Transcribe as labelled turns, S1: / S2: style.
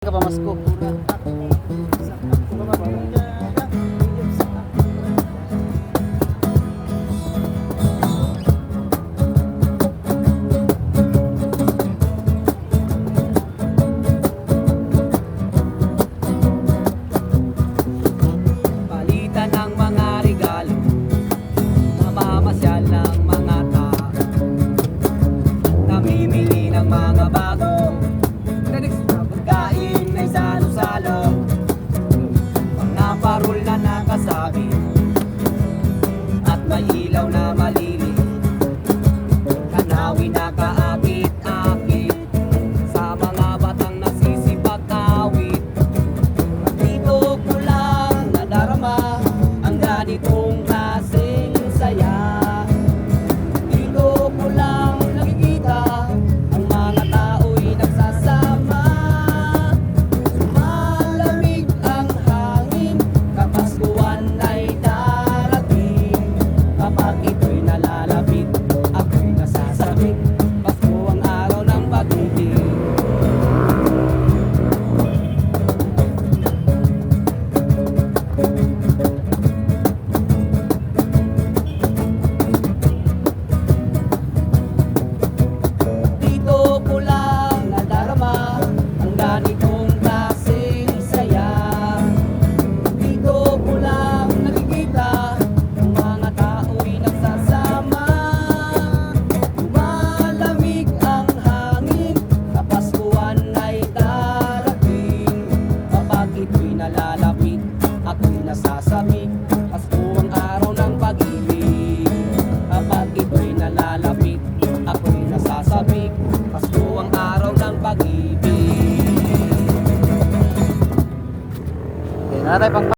S1: Ka pamasko.
S2: Palitan ng mga regalo, namamasyal ng mga tao, namimili ng mga bago, pagkain ay salo-salo, mga parol na nakasabi, at may ilaw na malili, tanawin na kaakit-akit, sa mga batang nasisipag-awit. Dito ko lang nadarama ang ganitong klaseng saya. Dito ko lang nakikita ang mga tao'y nagsasama. Malamig ang hangin, kapaskuhan ay darating. Kapag ito'y nalalapit, ako'y nasasabik. Pasko ang araw ng pag-ibig. Dito ko lang nadarama ang ganitong klaseng saya. Dito ko lang nakikita ang mga tao'y nagsasama. Lumalamig ang hangin, kapaskuhan ay darating. Kapag ito'y nalalapit, ako'y nasasabik. Pasko ang araw ng pag-ibig. Kapag ito'y nalalapit, ako'y nasasabik. Pasko ang araw ng pag-ibig.
S1: Okay, na tayo pang